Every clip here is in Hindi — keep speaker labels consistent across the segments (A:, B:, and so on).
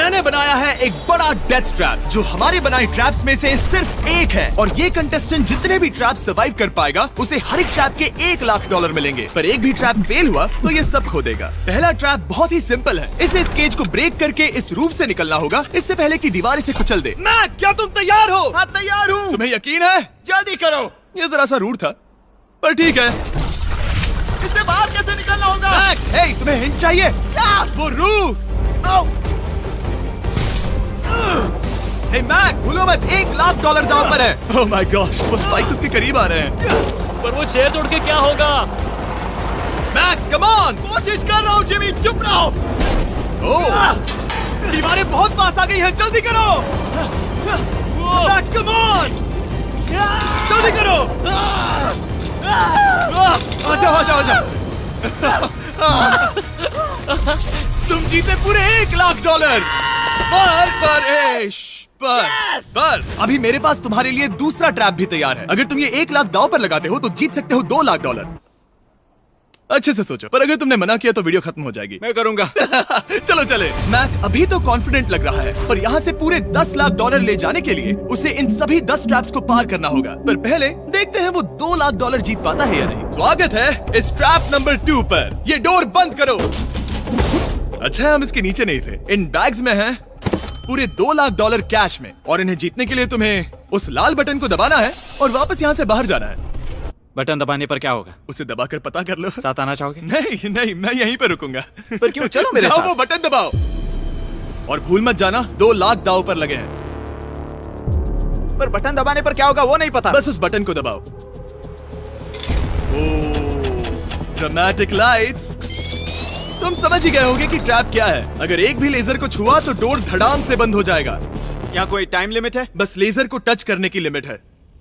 A: मैंने बनाया है एक बड़ा डेथ ट्रैप जो हमारे बनाए ट्रैप्स में से सिर्फ एक है, और ये कंटेस्टेंट जितने भी ट्रैप सर्वाइव कर पाएगा उसे हर एक ट्रैप के $1 लाख मिलेंगे। पर एक भी ट्रैप फेल हुआ तो ये सब खो देगा। पहला ट्रैप बहुत ही सिंपल है, इसे इस केज को ब्रेक करके इस रूफ से निकलना होगा इससे पहले कि दीवार इसे कुचल दे। मैक, क्या तुम तैयार हो?
B: हाँ तैयार हूँ।
A: तुम्हें यकीन है?
B: जल्दी करो।
A: ये जरा सा रूड था पर ठीक है।
B: इससे बाहर कैसे निकलना होगा?
A: मैक, हे, तुम्हें हिंट चाहिए?
B: क्या?
A: वो रूफ। हे मैक, भूलो मत, $1 लाख दांव पर है। ओह माय गॉश, वो स्पाइक्स उसके करीब आ रहे हैं।
C: पर वो चेयर तोड़ के क्या होगा?
A: Mac, come on.
B: कोशिश कर रहा हूँ जिमी, चुप रहो।
A: ओह, दीवारें बहुत पास आ गई हैं, जल्दी करो। मैक, कम ऑन, जल्दी करो। आ जाओ। तुम जीते पूरे $1 लाख। पर अभी मेरे पास तुम्हारे लिए दूसरा ट्रैप भी तैयार है। अगर तुम ये $1 लाख दांव पर लगाते हो तो जीत सकते हो $2 लाख। अच्छे से सोचो, पर अगर तुमने मना किया तो वीडियो खत्म हो जाएगी।
B: मैं करूंगा।
A: चलो चले। मैक अभी तो कॉन्फिडेंट लग रहा है, पर यहाँ से पूरे $10 लाख ले जाने के लिए उसे इन सभी 10 ट्रैप्स को पार करना होगा। पर पहले देखते हैं वो $2 लाख जीत पाता है या नहीं। स्वागत है इस ट्रैप नंबर 2 पर। ये डोर बंद करो। अच्छा है हम इसके नीचे नहीं थे। इन बैग्स में है पूरे $2 लाख कैश में, और इन्हें जीतने के लिए तुम्हें उस लाल बटन को दबाना है और वापस यहाँ से बाहर जाना है।
B: बटन दबाने पर क्या होगा?
A: उसे दबाकर पता कर लो।
B: साथ आना चाहोगे?
A: नहीं, मैं यहीं पे रुकूंगा।
B: पर क्यों? चलो मेरे
A: जाओ,
B: साथ।
A: वो बटन दबाओ और भूल मत जाना $2 लाख दांव पर लगे हैं।
B: पर बटन दबाने पर क्या होगा वो नहीं पता।
A: बस उस बटन को दबाओ। Dramatic lights. तुम समझ ही गए होगे कि ट्रैप क्या है। अगर एक भी लेजर को छुआ तो डोर धड़ाम से बंद हो जाएगा।
B: यहाँ कोई टाइम लिमिट है?
A: बस लेजर को टच करने की लिमिट है,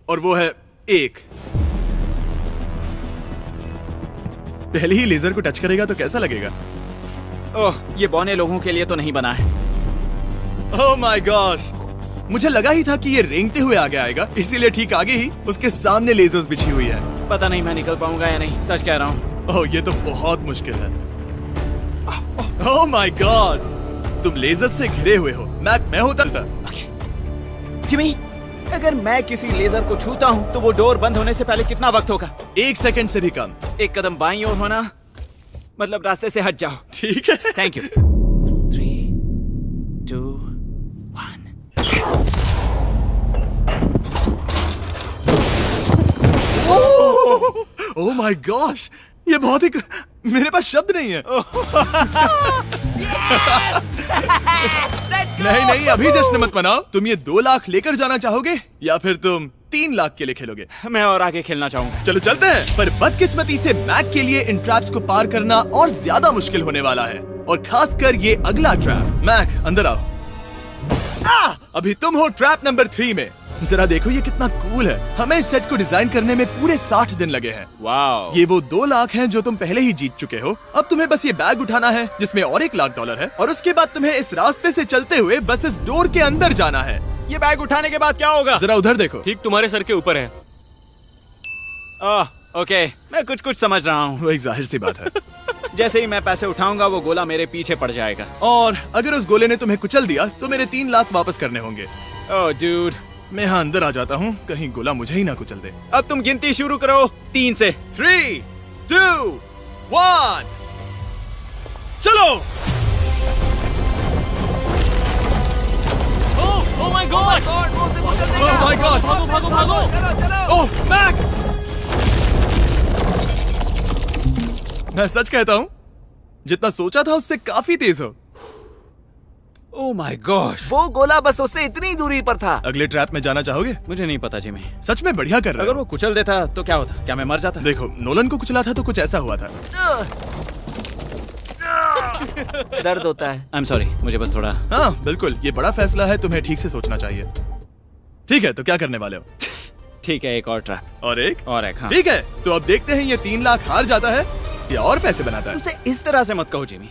A: और वो है 1। पहले ही लेजर को टच करेगा तो कैसा लगेगा?
B: ओह, ये बौने लोगों के लिए तो नहीं बना है।
A: ओह माय गॉश, मुझे लगा ही था कि ये रेंगते हुए आगे आएगा, इसीलिए ठीक आगे ही उसके सामने लेजर्स बिछी हुई है।
B: पता नहीं मैं निकल पाऊंगा या नहीं, सच कह रहा हूँ।
A: ओह, ये तो बहुत मुश्किल है। ओह माय गॉड, तुम लेजर से घिरे हुए हो। मैं उतरता।
B: जिमी, अगर मैं किसी लेजर को छूता हूँ तो वो डोर बंद होने से पहले कितना वक्त होगा?
A: 1 सेकंड से भी कम।
B: एक कदम बाईं ओर होना, मतलब रास्ते से हट जाओ।
A: ठीक है।
B: Thank you. 3, 2, 1।
A: Oh my gosh, ये बहुत ही, मेरे पास शब्द नहीं है। नहीं, अभी जश्न मत मनाओ। तुम ये 2 लाख लेकर जाना चाहोगे या फिर तुम 3 लाख के लिए खेलोगे?
B: मैं और आगे खेलना चाहूंगा।
A: चलो चलते हैं। पर बदकिस्मती से मैक के लिए इन ट्रैप्स को पार करना और ज्यादा मुश्किल होने वाला है, और खासकर ये अगला ट्रैप। मैक, अंदर आओ। अभी तुम हो ट्रैप नंबर 3 में। जरा देखो ये कितना कूल है। हमें इस सेट को डिजाइन करने में पूरे 60 दिन लगे हैं।
B: वाओ।
A: ये वो 2 लाख हैं जो तुम पहले ही जीत चुके हो। अब तुम्हें बस ये बैग उठाना है जिसमें और $1 लाख है, और उसके बाद तुम्हें इस रास्ते से चलते हुए बस इस डोर के अंदर जाना है।
B: ये बैग उठाने के बाद क्या होगा?
A: जरा उधर देखो।
C: ठीक तुम्हारे सर के ऊपर है।
B: ओके, मैं कुछ समझ रहा हूँ।
A: वही जाहिर सी बात है।
B: जैसे ही मैं पैसे उठाऊंगा वो गोला मेरे पीछे पड़ जाएगा।
A: और अगर उस गोले ने तुम्हें कुचल दिया तो मेरे 3 लाख वापस करने होंगे।
B: ओह डूड,
A: मैं यहाँ अंदर आ जाता हूँ, कहीं गोला मुझे ही ना कुचल दे।
B: अब तुम गिनती शुरू करो 3 से।
A: 3, 2, 1, चलो।
C: Oh my God!
A: Oh my God!
C: भागो!
A: ओह मैक! मैं सच कहता हूँ, जितना सोचा था उससे काफी तेज हो।
B: ओह माय गॉश, वो गोला बस उससे इतनी दूरी पर था।
A: अगले ट्रैप में जाना चाहोगे?
B: मुझे नहीं पता जिमी।
A: सच में बढ़िया कर रहे हो।
B: अगर वो कुचल देता तो क्या होता? क्या मैं मर जाता?
A: देखो, नोलन को कुचला था तो कुछ ऐसा हुआ था।
B: दर्द होता है। आई एम सॉरी, मुझे बस थोड़ा।
A: हाँ बिल्कुल, ये बड़ा फैसला है, तुम्हें ठीक से सोचना चाहिए। ठीक है, तो क्या करने वाले हो?
B: ठीक है, एक और ट्रैप।
A: और एक?
B: हाँ।
A: ठीक है, तो अब देखते हैं ये 3 लाख हार जाता है या और पैसे बनाता है।
B: उसे इस तरह से मत कहो जिमी।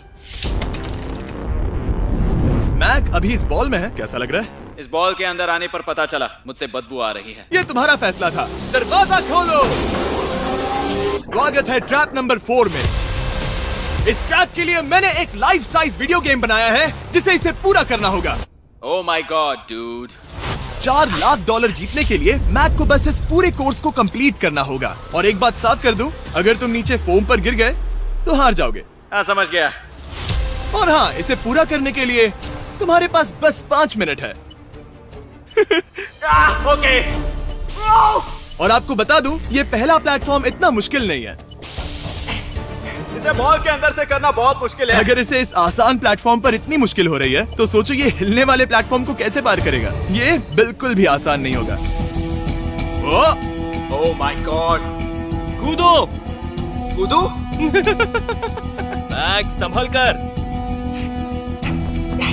A: मैक अभी इस बॉल में है, कैसा लग रहा है?
B: इस बॉल के अंदर आने पर पता चला मुझसे बदबू आ रही है।
A: ये तुम्हारा फैसला था। दरवाजा खोलो। स्वागत है ट्रैप नंबर 4 में। इस ट्रैप के लिए मैंने एक लाइफ साइज वीडियो गेम बनाया है जिसे इसे पूरा करना होगा।
B: Oh my God dude.
A: $4 lakh जीतने के लिए मैक को बस इस पूरे कोर्स को कंप्लीट करना होगा। और एक बात साफ कर दूं, अगर तुम नीचे फोम पर गिर गए तो हार जाओगे।
B: हाँ समझ गया।
A: और हाँ, इसे पूरा करने के लिए तुम्हारे पास बस 5 मिनट है।
B: ओके।
A: और आपको बता दूं, ये पहला प्लेटफॉर्म इतना मुश्किल नहीं है।
B: इसे बॉल के अंदर से करना बहुत मुश्किल है।
A: अगर इसे इस आसान प्लेटफॉर्म पर इतनी मुश्किल हो रही है तो सोचो ये हिलने वाले प्लेटफॉर्म को कैसे पार करेगा। ये बिल्कुल भी आसान नहीं होगा।
B: Oh my God.
C: कूदो।
B: कूदू?
C: मैक संभल कर।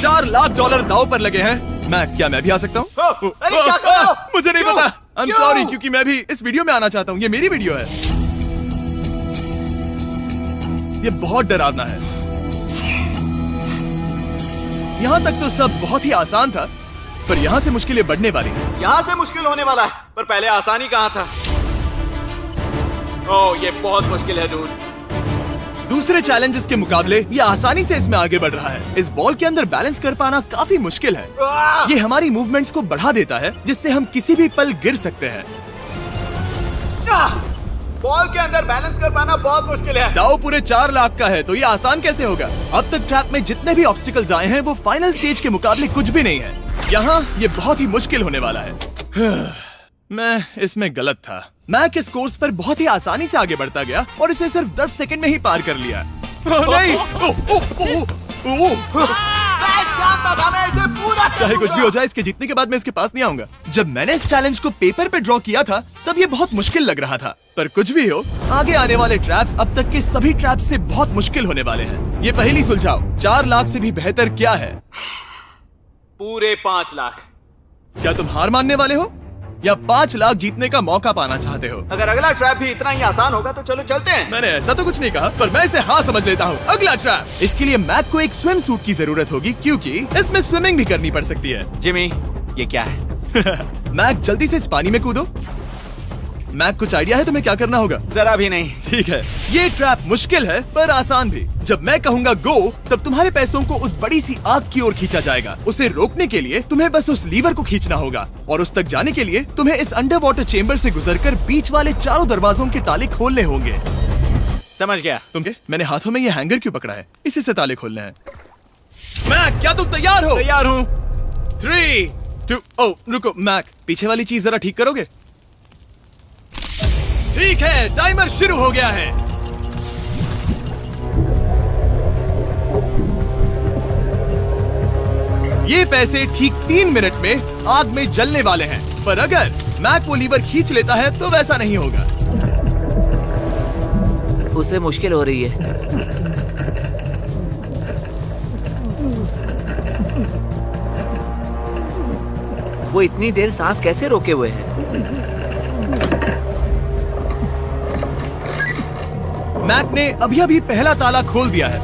A: $4 लाख दाव पर लगे हैं। क्या मैं भी आ सकता हूँ?
B: अरे क्या कर रहे हो?
A: मुझे नहीं
B: क्यों?
A: पता। I'm
B: क्यों?
A: sorry, क्योंकि मैं भी इस वीडियो में आना चाहता हूँ। ये मेरी वीडियो है। ये बहुत डरावना है। यहाँ तक तो सब बहुत ही आसान था, पर यहाँ से मुश्किलें बढ़ने वाली हैं।
B: यहाँ से मुश्किल होने वाला है, पर पहले आसानी कहाँ था? ओह ये बहुत मुश्किल है डूड।
A: दूसरे चैलेंजेस के मुकाबले ये आसानी से इसमें आगे बढ़ रहा है। इस बॉल के अंदर बैलेंस कर पाना काफी मुश्किल है। ये हमारी मूवमेंट्स को बढ़ा देता है, जिससे हम किसी भी पल गिर सकते हैं।
B: बॉल के अंदर बैलेंस कर पाना बहुत मुश्किल है।
A: दाव पूरे 4 लाख का है, तो ये आसान कैसे होगा? अब तक ट्रैप में जितने भी ऑब्स्टिकल्स आए हैं वो फाइनल स्टेज के मुकाबले कुछ भी नहीं है। यहाँ ये बहुत ही मुश्किल होने वाला है। मैं इसमें गलत था। मैक इस कोर्स पर बहुत ही आसानी से आगे बढ़ता गया और इसे सिर्फ 10 सेकंड में ही पार कर लिया। नहीं!
B: जानता था मैं इसे पूरा
A: चाहे कुछ भी हो जाए, इसके जीतने के बाद मैं इसके पास नहीं आऊंगा। जब मैंने इस चैलेंज को पेपर पे ड्रॉ किया था तब ये बहुत मुश्किल लग रहा था, पर कुछ भी हो, आगे आने वाले ट्रैप्स अब तक के सभी ट्रैप्स से बहुत मुश्किल होने वाले हैं। ये पहेली सुलझाओ, 4 लाख से भी बेहतर क्या है?
B: पूरे 5 लाख।
A: क्या तुम हार मानने वाले हो या 5 लाख जीतने का मौका पाना चाहते हो?
B: अगर अगला ट्रैप भी इतना ही आसान होगा तो चलो चलते हैं।
A: मैंने ऐसा तो कुछ नहीं कहा, पर मैं इसे हाँ समझ लेता हूँ। अगला ट्रैप। इसके लिए मैक को एक स्विम सूट की जरूरत होगी, क्योंकि इसमें स्विमिंग भी करनी पड़ सकती है।
B: जिमी ये क्या है?
A: मैक जल्दी से इस पानी में कूदो। मैक कुछ आइडिया है तुम्हें क्या करना होगा?
B: जरा भी नहीं।
A: ठीक है, ये ट्रैप मुश्किल है पर आसान भी। जब मैं कहूँगा गो, तब तुम्हारे पैसों को उस बड़ी सी आग की ओर खींचा जाएगा। उसे रोकने के लिए तुम्हें बस उस लीवर को खींचना होगा, और उस तक जाने के लिए तुम्हें इस अंडर वाटर चेम्बर से गुजरकर बीच वाले चारों दरवाजों के ताले खोलने होंगे।
B: समझ गया।
A: मैंने हाथों में ये हैंगर क्यों पकड़ा है? इसी से ताले खोलने हैं। मैक क्या तुम तैयार हो?
B: तैयार हूँ।
A: 3, 2, ओह रुको मैक, पीछे वाली चीज जरा ठीक करोगे? ठीक है, टाइमर शुरू हो गया है। ये पैसे ठीक 3 मिनट में आग में जलने वाले हैं, पर अगर मैक वो लीवर खींच लेता है तो वैसा नहीं होगा।
D: उसे मुश्किल हो रही है। वो इतनी देर सांस कैसे रोके हुए है?
A: मैक ने अभी पहला ताला खोल दिया है।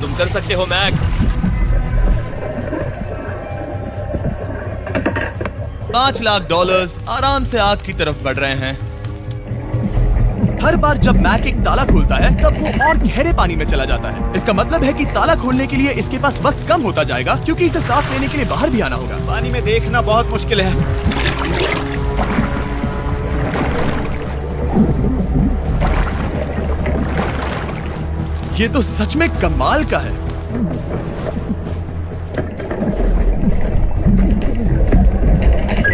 C: तुम कर सकते हो मैक।
A: $5 लाख आराम से आग की तरफ बढ़ रहे हैं। हर बार जब मैक एक ताला खोलता है तब वो और गहरे पानी में चला जाता है। इसका मतलब है कि ताला खोलने के लिए इसके पास वक्त कम होता जाएगा, क्योंकि इसे सांस लेने के लिए बाहर भी आना होगा।
B: पानी में देखना बहुत मुश्किल है।
A: ये तो सच में कमाल का है।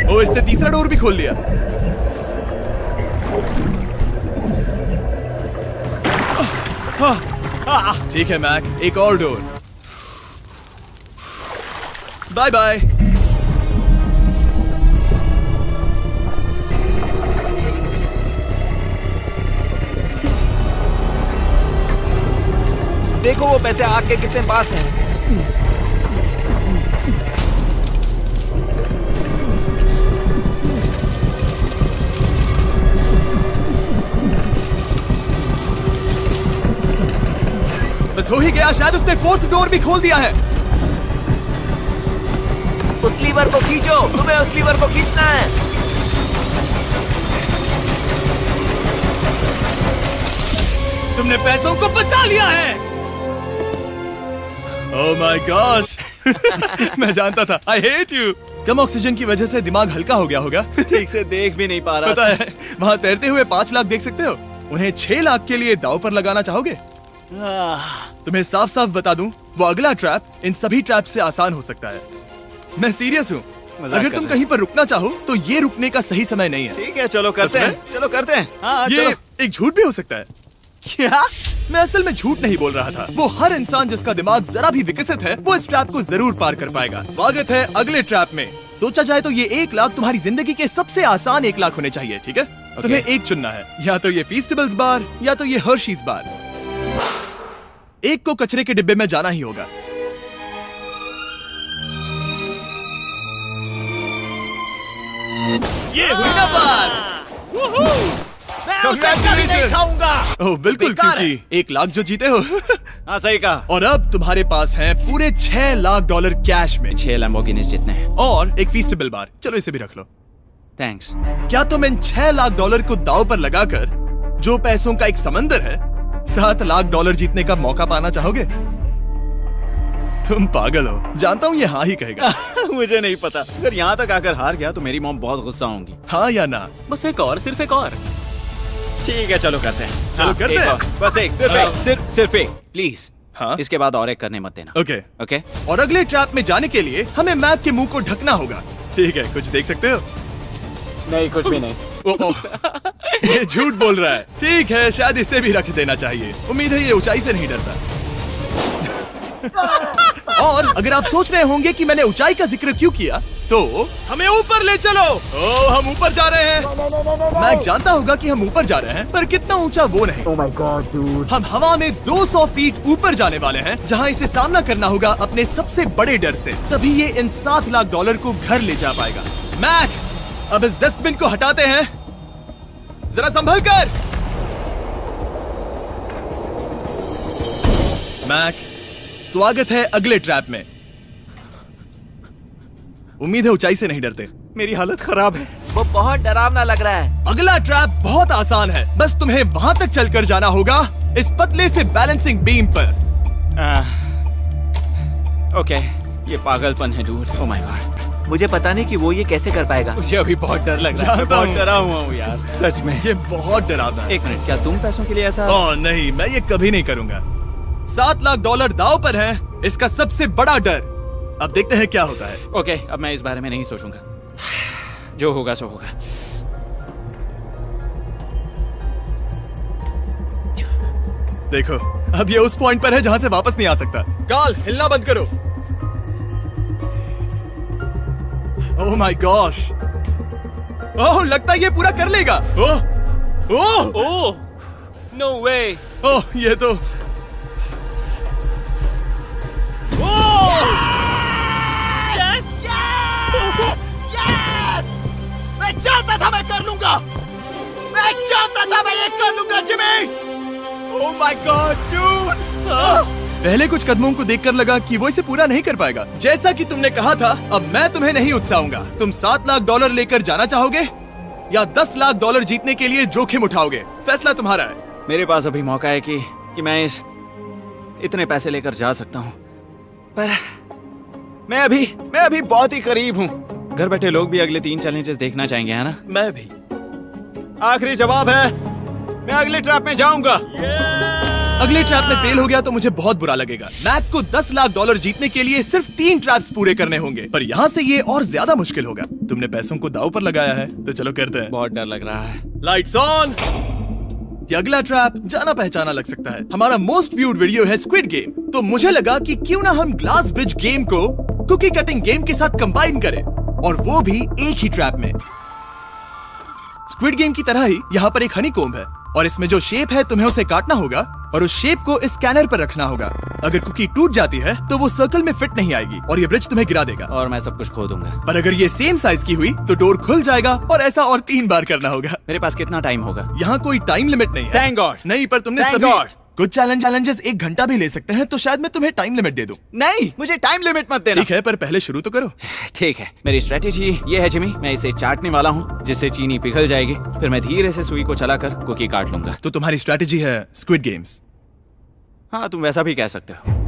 A: ओ, इसने तीसरा डोर भी खोल लिया। ठीक है मैक, एक और डोर। Bye bye.
D: देखो वो पैसे आग के कितने पास हैं।
A: बस हो ही गया, शायद उसने 4th डोर भी खोल दिया है।
D: उस लीवर को खींचो, तुम्हें उस लीवर को खींचना है।
A: तुमने पैसों को बचा लिया है। ओह माय गॉश। मैं जानता था। I hate you. Come oxygen की वजह से दिमाग हल्का हो गया होगा।
B: ठीक से देख भी नहीं पा रहा।
A: पता है, वहाँ तैरते हुए 5 लाख देख सकते हो। उन्हें 6 लाख के लिए दांव पर लगाना चाहोगे? तुम्हें साफ साफ बता दूं, वो अगला ट्रैप इन सभी ट्रैप से आसान हो सकता है। मैं सीरियस हूँ। अगर तुम कहीं पर रुकना चाहो तो ये रुकने का सही समय नहीं है।
B: ठीक है, चलो करते हैं। चलो करते हैं। हाँ,
A: ये
B: चलो।
A: एक झूठ भी हो सकता है।
B: क्या?
A: मैं असल में झूठ नहीं बोल रहा था। वो हर इंसान जिसका दिमाग जरा भी विकसित है, वो इस ट्रैप को जरूर पार कर पाएगा। स्वागत है अगले ट्रैप में। सोचा जाए तो ये 1 लाख तुम्हारी जिंदगी के सबसे आसान 1 लाख होने चाहिए, ठीक है? तुम्हें एक चुनना है, या तो ये फीस्टेबल्स बार या तो ये हर्शीज बार। एक को कचरे के डिब्बे में जाना ही होगा। ये हुई ना बात।
B: नहीं खाऊंगा।
A: ओह बिल्कुल,
B: बेकार है।
A: क्योंकि 1 लाख जो जीते हो।
B: हाँ, सही कहा।
A: और अब तुम्हारे पास हैं पूरे $6 लाख कैश में
B: 6 लैम्बोर्गिनीज जितने हैं।
A: और एक फीस्टेबल बार। चलो इसे भी रख लो।
B: थैंक्स।
A: क्या तुम इन $6 लाख को दांव पर लगाकर, जो पैसों का एक समंदर है, $7 लाख जीतने का मौका पाना चाहोगे? तुम पागल हो। जानता हूँ ये हाँ ही कहेगा।
B: मुझे नहीं पता। अगर यहाँ तक आकर हार गया तो मेरी मॉम बहुत गुस्सा होंगी।
A: हाँ या ना?
C: बस एक और, सिर्फ एक और।
B: ठीक है, चलो करते हैं।
A: चलो करते हैं।
B: बस एक, सिर्फ एक, प्लीज।
A: हाँ?
B: इसके बाद और एक करने मत देना।
A: ओके।
B: ओके।
A: और अगले ट्रैप में जाने के लिए हमें मैक के मुंह को ढकना होगा। ठीक है, कुछ देख सकते हो?
B: नहीं, कुछ भी नहीं।
A: ये झूठ बोल रहा है। ठीक है, शायद इसे भी रख देना चाहिए। उम्मीद है ये ऊंचाई से नहीं डरता। और अगर आप सोच रहे होंगे कि मैंने ऊंचाई का जिक्र क्यों किया, तो हमें ऊपर ले चलो। ओह, हम ऊपर जा रहे हैं। मैं जानता होगा कि हम ऊपर जा रहे हैं, पर कितना ऊंचा वो नहीं।
E: Oh my God, dude.
A: हम हवा में 200 फीट ऊपर जाने वाले हैं, जहां इसे सामना करना होगा अपने सबसे बड़े डर से। तभी ये इन $7 लाख को घर ले जा पाएगा। मैक, अब इस डस्टबिन को हटाते हैं। जरा संभल कर। मैक, स्वागत है अगले ट्रैप में। उम्मीद है ऊंचाई से नहीं डरते।
B: मेरी हालत खराब है।
D: वो बहुत डरावना लग रहा है।
A: अगला ट्रैप बहुत आसान है। बस तुम्हें वहां तक चलकर जाना होगा, इस पतले से बैलेंसिंग बीम पर।
B: ओके, ये पागलपन है डूड। Oh my God.
D: मुझे पता नहीं कि वो ये कैसे कर पाएगा।
B: मुझे अभी बहुत डर लग रहा है।
A: जानता
B: बहुत
A: हूँ।
B: डरा हुआ हूँ यार, सच में।
A: ये बहुत डरावना है।
B: एक मिनट, क्या तुम पैसों के लिए ऐसा?
A: ओह नहीं, मैं ये कभी नहीं करूंगा। $7 लाख दांव पर है, इसका सबसे बड़ा डर। अब देखते हैं क्या होता है।
B: ओके, अब मैं इस बारे में नहीं सोचूंगा। जो होगा सो होगा।
A: देखो, अब ये उस पॉइंट पर है जहां से वापस नहीं आ सकता। कार्ल, हिलना बंद करो। ओह माय गॉश। ओह, लगता है ये पूरा कर लेगा। ओह ओह
C: ओह, नो वे।
A: ओह, ये तो
B: मैं चाहता था मैं कर लूंगा। मैं चाहता था मैं ये कर लूंगा Jimmy. Oh my God dude.
A: पहले कुछ कदमों को देखकर लगा कि वो इसे पूरा नहीं कर पाएगा। जैसा कि तुमने कहा था, अब मैं तुम्हें नहीं उकसाऊंगा। तुम $7 लाख लेकर जाना चाहोगे या $10 लाख जीतने के लिए जोखिम उठाओगे? फैसला तुम्हारा है।
B: मेरे पास अभी मौका है कि मैं इतने पैसे लेकर जा सकता हूँ, पर मैं अभी बहुत ही करीब हूँ। घर बैठे लोग भी अगले 3 चैलेंजेस देखना चाहेंगे, है ना?
C: मैं भी।
B: आखिरी जवाब है, मैं अगले ट्रैप में जाऊंगा।
A: अगले ट्रैप में फेल हो गया तो मुझे बहुत बुरा लगेगा। मैक को $10 लाख जीतने के लिए सिर्फ 3 ट्रैप्स पूरे करने होंगे, पर यहाँ से ये और ज्यादा मुश्किल होगा। तुमने पैसों को दांव पर लगाया है, तो चलो करते हैं।
B: बहुत डर लग रहा है।
A: Lights on. ये अगला ट्रैप जाना पहचाना लग सकता है। हमारा मोस्ट व्यूड वीडियो है स्क्विड गेम, तो मुझे लगा कि क्यों ना हम ग्लास ब्रिज गेम को कुकी कटिंग गेम के साथ कंबाइन करें, और वो भी एक ही ट्रैप में। स्क्विड गेम की तरह ही यहाँ पर एक हनीकॉम्ब है, और इसमें जो शेप है तुम्हें उसे काटना होगा और उस शेप को इस स्कैनर पर रखना होगा। अगर कुकी टूट जाती है तो वो सर्कल में फिट नहीं आएगी और ये ब्रिज तुम्हें गिरा देगा।
B: और मैं सब कुछ खो दूंगा।
A: पर अगर ये सेम साइज की हुई तो डोर खुल जाएगा, और ऐसा और 3 बार करना होगा।
B: मेरे पास कितना टाइम होगा?
A: यहाँ कोई टाइम लिमिट नहीं है।
B: Thank God.
A: नहीं, पर तुमने
B: Thank
A: सभी
B: God.
A: कुछ चैलेंजेस 1 घंटा भी ले सकते हैं, तो शायद मैं तुम्हें टाइम लिमिट दे दूं।
B: नहीं, मुझे टाइम लिमिट मत देना।
A: ठीक है, पर पहले शुरू तो करो।
B: ठीक है, मेरी स्ट्रेटेजी ये है जिमी, मैं इसे चाटने वाला हूँ जिससे चीनी पिघल जाएगी, फिर मैं धीरे से सुई को चलाकर कुकी काट लूंगा।
A: तो तुम्हारी स्ट्रेटेजी है स्क्विड गेम्स?
B: हाँ, तुम वैसा भी कह सकते हो।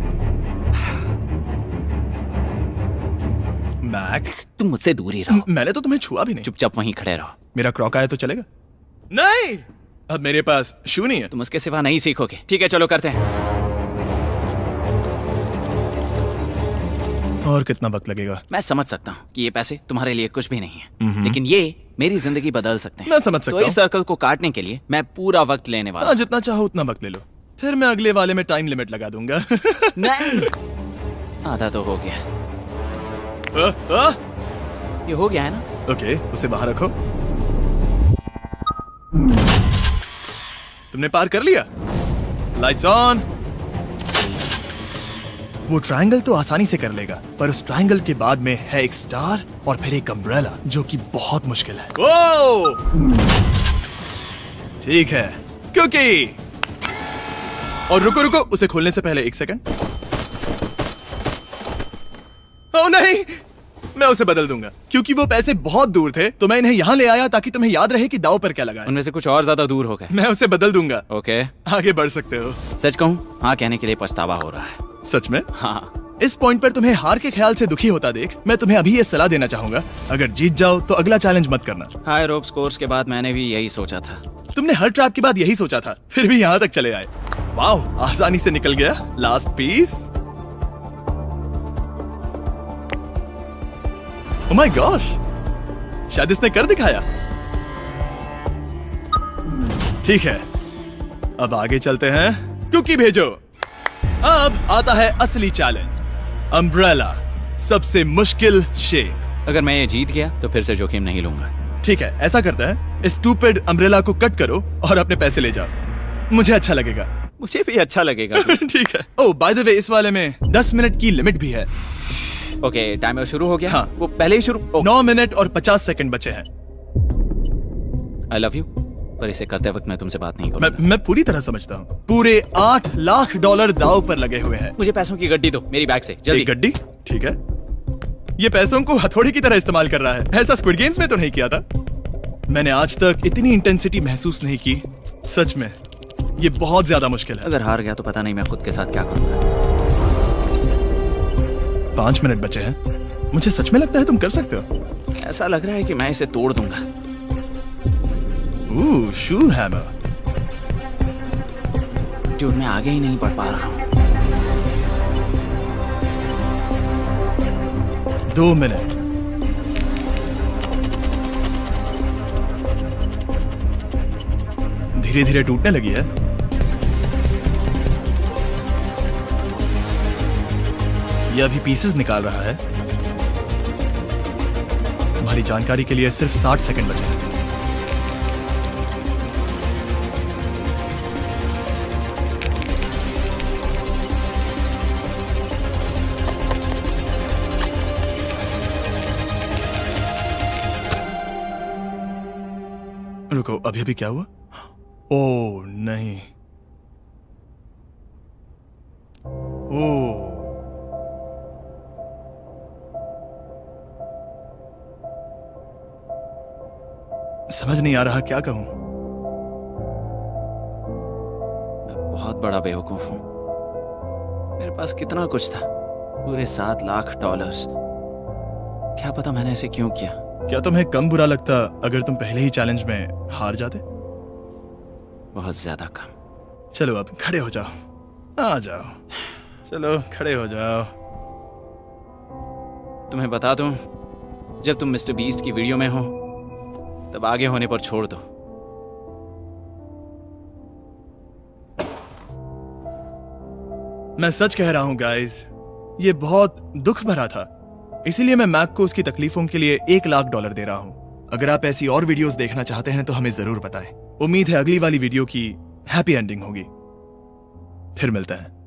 A: मैक,
D: तुम मुझसे दूर ही रहो।
A: मैंने तो तुम्हें छुआ भी नहीं।
B: चुपचाप वहीं खड़े रहो।
A: मेरा क्रॉक आया तो चलेगा? नहीं, अब मेरे पास शू नहीं है।
B: तुम उसके सिवा नहीं सीखोगे। ठीक है, चलो करते हैं।
A: और कितना वक्त लगेगा?
B: मैं समझ सकता हूँ कि ये पैसे तुम्हारे लिए कुछ भी नहीं है, लेकिन ये मेरी जिंदगी बदल सकते हैं।
A: मैं समझ सकता
B: तो
A: हूँ।
B: इस सर्कल को काटने के लिए मैं पूरा वक्त लेने वाला हूँ।
A: जितना चाहो उतना वक्त ले लो, फिर मैं अगले वाले में टाइम लिमिट लगा दूंगा।
B: नहीं, आधा तो हो गया। ये हो गया है ना?
A: ओके, उसे बाहर रखो। तुमने पार कर लिया। Lights on. वो ट्रायंगल तो आसानी से कर लेगा, पर उस ट्रायंगल के बाद में है एक स्टार और फिर एक अम्ब्रेला, जो कि बहुत मुश्किल है। ओ! ठीक है, क्योंकि और रुको रुको, उसे खोलने से पहले 1 सेकंड। ओह नहीं, मैं उसे बदल दूंगा, क्योंकि वो पैसे बहुत दूर थे, तो मैं इन्हें यहाँ ले आया ताकि तुम्हें याद रहे कि दाव पर क्या लगा है।
B: उनमें से कुछ और ज्यादा दूर हो गए।
A: मैं उसे बदल दूंगा।
B: ओके,
A: आगे बढ़ सकते हो।
B: सच कहूँ, हाँ कहने के लिए पछतावा हो रहा है।
A: सच में?
B: हाँ।
A: इस पॉइंट पर तुम्हें हार के ख्याल से दुखी होता देख, मैं तुम्हें अभी ये सलाह देना चाहूंगा, अगर जीत जाओ तो अगला चैलेंज मत करना।
B: हाई रोप स्कोर्स के बाद मैंने भी यही सोचा था।
A: तुमने हर ट्रैप के बाद यही सोचा था, फिर भी यहाँ तक चले आए। वाह, आसानी से निकल गया। Last piece. Oh my gosh, शायद इसने कर दिखाया। ठीक है, अब आगे चलते हैं। कुकी भेजो। अब आता है असली चैलेंज, अम्ब्रेला, सबसे मुश्किल शेप।
B: अगर मैं ये जीत गया तो फिर से जोखिम नहीं लूंगा।
A: ठीक है, ऐसा करते हैं, इस स्टूपिड अम्ब्रेला को कट करो और अपने पैसे ले जाओ। मुझे अच्छा लगेगा।
B: मुझे भी अच्छा लगेगा।
A: ठीक है। ओह बाय द वे, इस वाले में 10 मिनट की लिमिट भी है।
B: ओके, टाइमर शुरू हो गया।
A: हाँ।
B: वो पहले ही शुरू।
A: 9 मिनट और 50 सेकंड बचे हैं।
B: आई लव यू, पर इसे करते वक्त मैं तुमसे बात नहीं
A: मैं
B: करूंगा।
A: पूरी तरह समझता हूँ। पूरे $8 लाख दाव पर लगे हुए हैं।
B: मुझे पैसों की गड्डी दो मेरी बैग से, जल्दी।
A: एक गड्डी? ठीक है। ये पैसों को हथौड़ी की तरह इस्तेमाल कर रहा है। ऐसा स्क्विड गेम्स में तो नहीं किया था। मैंने आज तक इतनी इंटेंसिटी महसूस नहीं की। सच में ये बहुत ज्यादा मुश्किल है।
B: अगर हार गया तो पता नहीं मैं खुद के साथ क्या करूंगा।
A: 5 मिनट बचे हैं। मुझे सच में लगता है तुम कर सकते हो।
B: ऐसा लग रहा है कि मैं इसे तोड़ दूंगा।
A: शू हैमर।
B: ड्यूड, मैं आगे ही नहीं बढ़ पा रहा हूँ।
A: 2 मिनट। धीरे धीरे टूटने लगी है। ये अभी पीसेस निकाल रहा है। तुम्हारी जानकारी के लिए सिर्फ 60 सेकंड बचे हैं। रुको, अभी अभी क्या हुआ? ओह नहीं। ओह, समझ नहीं आ रहा क्या कहूं।
B: मैं बहुत बड़ा बेवकूफ हूँ। मेरे पास कितना कुछ था, पूरे $7 लाख। क्या पता मैंने ऐसे क्यों किया।
A: क्या तुम्हें कम बुरा लगता अगर तुम पहले ही चैलेंज में हार जाते?
B: बहुत ज्यादा कम।
A: चलो अब खड़े हो जाओ, आ जाओ। चलो खड़े हो जाओ।
B: तुम्हें बता दूं, जब तुम मिस्टर बीस्ट की वीडियो में हो तब आगे होने पर छोड़ दो।
A: मैं सच कह रहा हूं गाइस, ये बहुत दुख भरा था। इसीलिए मैं मैक को उसकी तकलीफों के लिए $1 लाख दे रहा हूं। अगर आप ऐसी और वीडियोस देखना चाहते हैं तो हमें जरूर बताएं। उम्मीद है अगली वाली वीडियो की हैप्पी एंडिंग होगी। फिर मिलते हैं।